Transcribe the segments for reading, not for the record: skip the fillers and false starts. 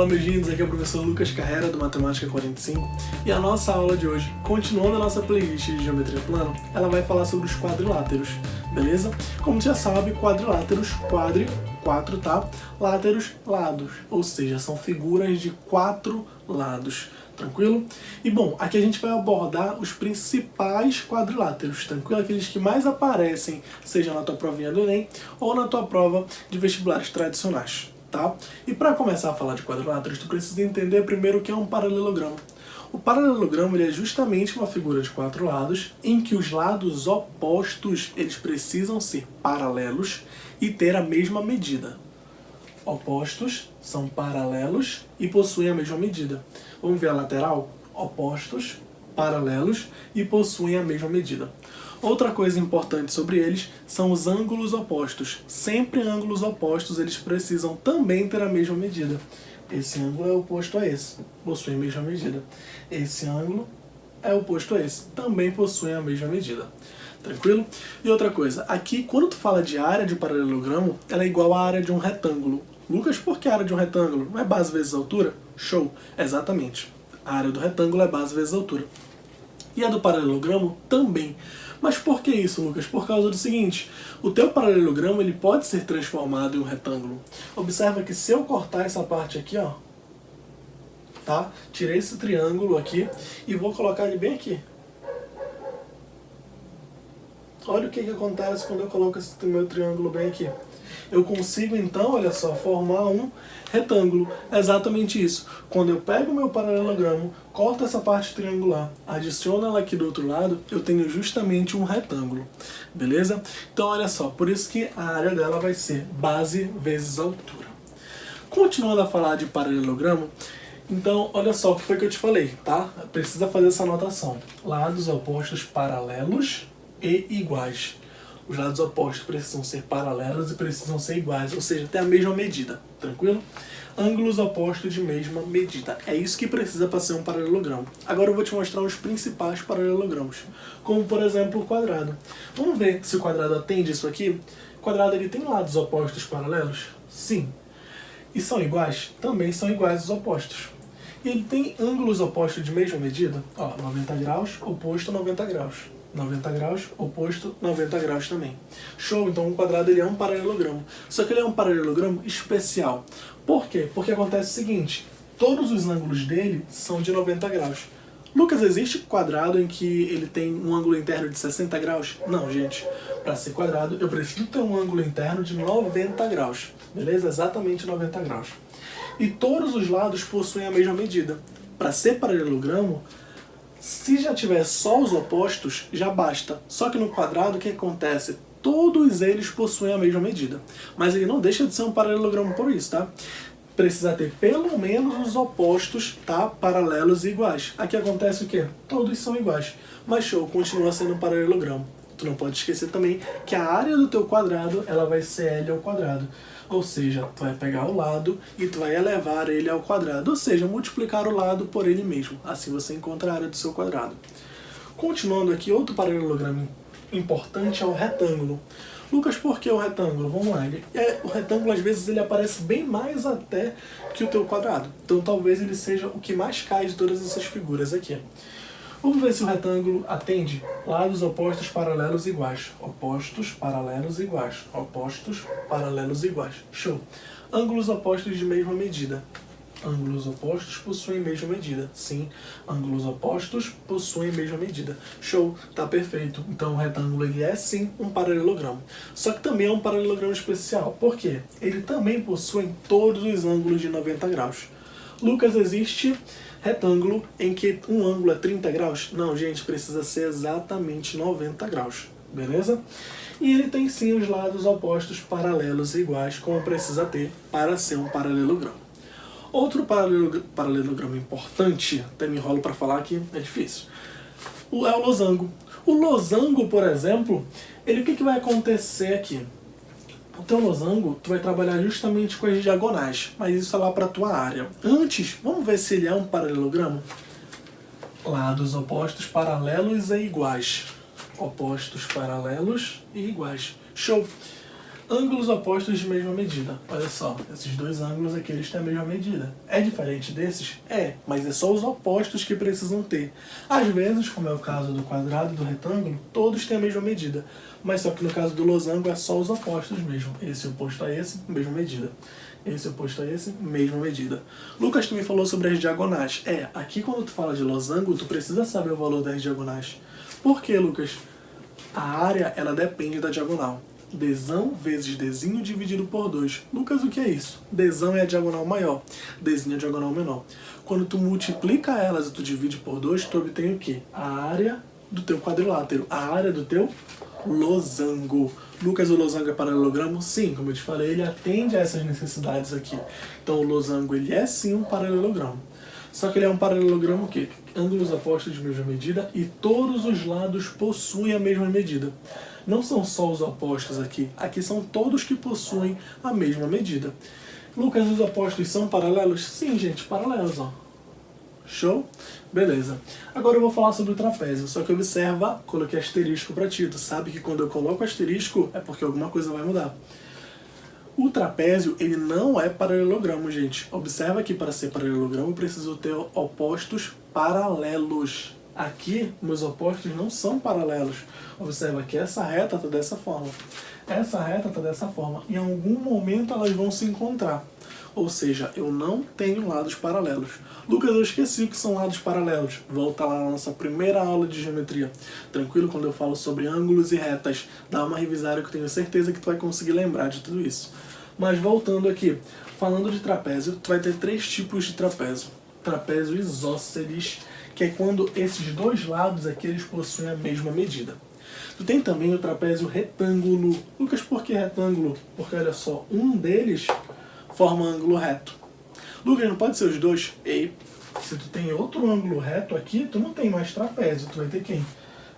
beijinhos, aqui é o professor Lucas Carrera do Matemática 45 e a nossa aula de hoje, continuando a nossa playlist de Geometria Plana, ela vai falar sobre os quadriláteros, beleza? Como você já sabe, quadriláteros, quatro, tá? Láteros, lados, ou seja, são figuras de 4 lados, tranquilo? E bom, aqui a gente vai abordar os principais quadriláteros, tranquilo? Aqueles que mais aparecem, seja na tua provinha do Enem ou na tua prova de vestibulares tradicionais. Tá? E para começar a falar de quadriláteros, tu precisa entender primeiro o que é um paralelogramo. O paralelogramo ele é justamente uma figura de 4 lados em que os lados opostos eles precisam ser paralelos e ter a mesma medida. Opostos são paralelos e possuem a mesma medida. Vamos ver a lateral? Opostos, paralelos e possuem a mesma medida. Outra coisa importante sobre eles são os ângulos opostos. Sempre ângulos opostos eles precisam também ter a mesma medida. Esse ângulo é oposto a esse, possui a mesma medida. Esse ângulo é oposto a esse, também possui a mesma medida. Tranquilo? E outra coisa, aqui quando tu fala de área de paralelogramo, ela é igual à área de um retângulo. Lucas, por que a área de um retângulo? Não é base vezes altura? Show! Exatamente. A área do retângulo é base vezes altura. E a do paralelogramo também. Mas por que isso, Lucas? Por causa do seguinte, o teu paralelogramo ele pode ser transformado em um retângulo. Observa que se eu cortar essa parte aqui, ó, tá? Tirei esse triângulo aqui e vou colocar ele bem aqui. Olha o que acontece quando eu coloco esse meu triângulo bem aqui. Eu consigo então, olha só, formar um retângulo. É exatamente isso. Quando eu pego o meu paralelogramo, corto essa parte triangular, adiciono ela aqui do outro lado, eu tenho justamente um retângulo. Beleza? Então olha só, por isso que a área dela vai ser base vezes altura. Continuando a falar de paralelogramo, então olha só o que foi que eu te falei, tá? Precisa fazer essa anotação. Lados opostos paralelos e iguais. Os lados opostos precisam ser paralelos e precisam ser iguais, ou seja, ter a mesma medida, tranquilo? Ângulos opostos de mesma medida. É isso que precisa para ser um paralelogramo. Agora eu vou te mostrar os principais paralelogramos, como por exemplo o quadrado. Vamos ver se o quadrado atende isso aqui? O quadrado ele tem lados opostos paralelos? Sim. E são iguais? Também são iguais os opostos. E ele tem ângulos opostos de mesma medida? Ó, 90 graus, oposto 90 graus. 90 graus, oposto 90 graus também. Show! Então o quadrado ele é um paralelogramo. Só que ele é um paralelogramo especial. Por quê? Porque acontece o seguinte, todos os ângulos dele são de 90 graus. Lucas, existe quadrado em que ele tem um ângulo interno de 60 graus? Não, gente. Para ser quadrado, eu preciso ter um ângulo interno de 90 graus. Beleza? Exatamente 90 graus. E todos os lados possuem a mesma medida. Para ser paralelogramo, se já tiver só os opostos, já basta. Só que no quadrado, o que acontece? Todos eles possuem a mesma medida. Mas ele não deixa de ser um paralelogramo por isso, tá? Precisa ter pelo menos os opostos, tá? Paralelos e iguais. Aqui acontece o quê? Todos são iguais. Mas show, continua sendo um paralelogramo. Tu não pode esquecer também que a área do teu quadrado, ela vai ser L ao quadrado. Ou seja, tu vai pegar o lado e tu vai elevar ele ao quadrado. Ou seja, multiplicar o lado por ele mesmo. Assim você encontra a área do seu quadrado. Continuando aqui, outro paralelogramo importante é o retângulo. Lucas, por que o retângulo? Vamos lá. O retângulo, às vezes, ele aparece bem mais até que o teu quadrado. Então, talvez ele seja o que mais cai de todas essas figuras aqui. Vamos ver se o retângulo atende lados opostos, paralelos iguais. Opostos, paralelos iguais. Opostos, paralelos iguais. Show! Ângulos opostos de mesma medida. Ângulos opostos possuem mesma medida. Sim, ângulos opostos possuem mesma medida. Show! Tá perfeito. Então o retângulo ele é sim um paralelogramo. Só que também é um paralelogramo especial. Por quê? Ele também possui todos os ângulos de 90 graus. Lucas, existe retângulo em que um ângulo é 30 graus? Não, gente, precisa ser exatamente 90 graus, beleza? E ele tem sim os lados opostos paralelos e iguais, como precisa ter para ser um paralelogramo. Outro paralelogramo importante, até me enrolo para falar aqui, é difícil, é o losango. O losango, por exemplo, o que vai acontecer aqui? O teu losango, tu vai trabalhar justamente com as diagonais, mas isso é lá para a tua área. Antes, vamos ver se ele é um paralelogramo? Lados opostos, paralelos e iguais. Opostos, paralelos e iguais. Show! Ângulos opostos de mesma medida. Olha só, esses dois ângulos aqui, eles têm a mesma medida. É diferente desses? É, mas é só os opostos que precisam ter. Às vezes, como é o caso do quadrado e do retângulo, todos têm a mesma medida. Mas só que no caso do losango é só os opostos mesmo. Esse oposto a esse, mesma medida. Esse oposto a esse, mesma medida. Lucas também falou sobre as diagonais. Aqui quando tu fala de losango, tu precisa saber o valor das diagonais. Por quê, Lucas? A área, ela depende da diagonal. Dzão vezes Dzinho dividido por 2. Lucas, o que é isso? Dzão é a diagonal maior, Dzinho é a diagonal menor. Quando tu multiplica elas e tu divide por 2, tu obtém o quê? A área do teu quadrilátero, a área do teu losango. Lucas, o losango é paralelogramo? Sim, como eu te falei, ele atende a essas necessidades aqui. Então o losango, ele é sim um paralelogramo. Só que ele é um paralelogramo que ângulos opostos de mesma medida e todos os lados possuem a mesma medida. Não são só os opostos aqui, aqui são todos que possuem a mesma medida. Lucas, os opostos são paralelos? Sim, gente, paralelos, ó. Show? Beleza. Agora eu vou falar sobre o trapézio, só que observa, coloquei asterisco pra ti. Tu sabe que quando eu coloco asterisco é porque alguma coisa vai mudar. O trapézio, ele não é paralelogramo, gente. Observa que para ser paralelogramo eu preciso ter opostos paralelos. Aqui, meus opostos não são paralelos. Observa que essa reta está dessa forma. Essa reta está dessa forma. Em algum momento elas vão se encontrar. Ou seja, eu não tenho lados paralelos. Lucas, eu esqueci o que são lados paralelos. Volta lá na nossa primeira aula de geometria. Tranquilo? Quando eu falo sobre ângulos e retas, dá uma revisada que eu tenho certeza que tu vai conseguir lembrar de tudo isso. Mas voltando aqui, falando de trapézio, tu vai ter 3 tipos de trapézio. Trapézio isósceles, que é quando esses dois lados aqui eles possuem a mesma medida. Tu tem também o trapézio retângulo. Lucas, por que retângulo? Porque olha só, um deles forma ângulo reto. Lucas, não pode ser os dois? Ei, se tu tem outro ângulo reto aqui, tu não tem mais trapézio, tu vai ter quem?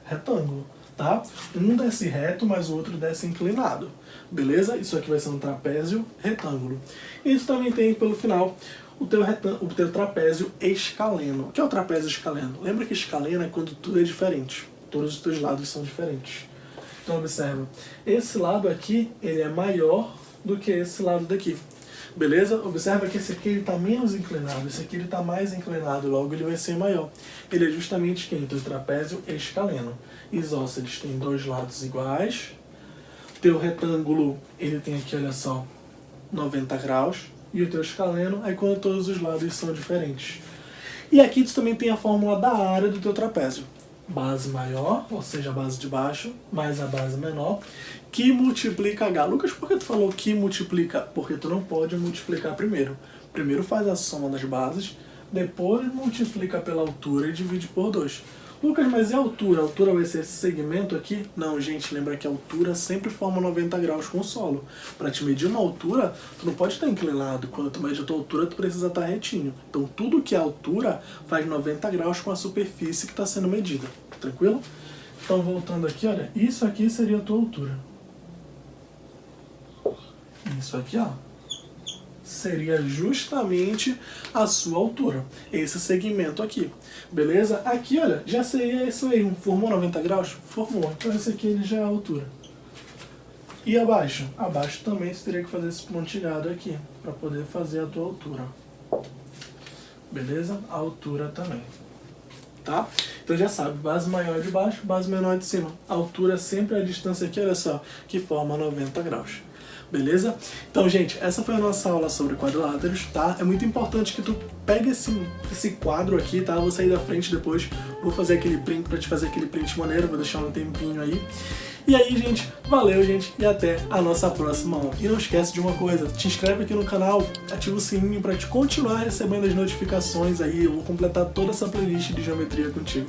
Retângulo, tá? Um desce reto, mas o outro desce inclinado. Beleza? Isso aqui vai ser um trapézio retângulo. E tu também tem, pelo final, o teu trapézio escaleno. O que é o trapézio escaleno? Lembra que escaleno é quando tudo é diferente. Todos os teus lados são diferentes. Então observa, esse lado aqui, ele é maior do que esse lado daqui. Beleza? Observa que esse aqui está menos inclinado, esse aqui está mais inclinado, logo ele vai ser maior. Ele é justamente quem? O trapézio escaleno. Isósceles tem dois lados iguais. Teu retângulo, ele tem aqui, olha só, 90 graus. E o teu escaleno é quando todos os lados são diferentes. E aqui tu também tem a fórmula da área do teu trapézio. Base maior, ou seja, a base de baixo, mais a base menor, que multiplica H. Lucas, por que tu falou que multiplica? Porque tu não pode multiplicar primeiro. Primeiro faz a soma das bases, depois multiplica pela altura e divide por 2. Lucas, mas e a altura? A altura vai ser esse segmento aqui? Não, gente, lembra que a altura sempre forma 90 graus com o solo. Para te medir uma altura, tu não pode estar inclinado. Quando tu mede a tua altura, tu precisa estar retinho. Então, tudo que é altura faz 90 graus com a superfície que está sendo medida. Tranquilo? Então, voltando aqui, olha, isso aqui seria a tua altura. Isso aqui, ó, seria justamente a sua altura, esse segmento aqui, beleza? Aqui, olha, já seria isso aí, formou 90 graus? Formou, então esse aqui ele já é a altura. E abaixo? Abaixo também você teria que fazer esse pontilhado aqui, para poder fazer a tua altura. Beleza? A altura também. Tá? Então já sabe, base maior de baixo, base menor de cima. A altura sempre é a distância aqui, olha só, que forma 90 graus. Beleza? Então, gente, essa foi a nossa aula sobre quadriláteros, tá? É muito importante que tu pegue esse quadro aqui, tá? Eu vou sair da frente depois, vou fazer aquele print pra te fazer aquele print maneiro, vou deixar um tempinho aí. E aí, gente, valeu, gente, e até a nossa próxima aula. E não esquece de uma coisa, te inscreve aqui no canal, ativa o sininho pra te continuar recebendo as notificações aí, eu vou completar toda essa playlist de geometria contigo,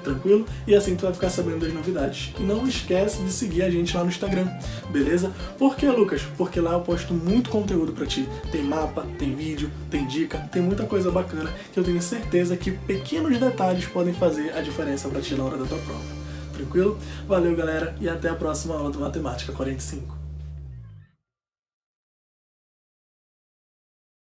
tranquilo? E assim tu vai ficar sabendo das novidades. E não esquece de seguir a gente lá no Instagram, beleza? Por que, Lucas? Porque lá eu posto muito conteúdo pra ti. Tem mapa, tem vídeo, tem dica, tem muita coisa bacana que eu tenho certeza que pequenos detalhes podem fazer a diferença pra ti na hora da tua prova. Tranquilo? Valeu, galera, e até a próxima aula do Matemática 45.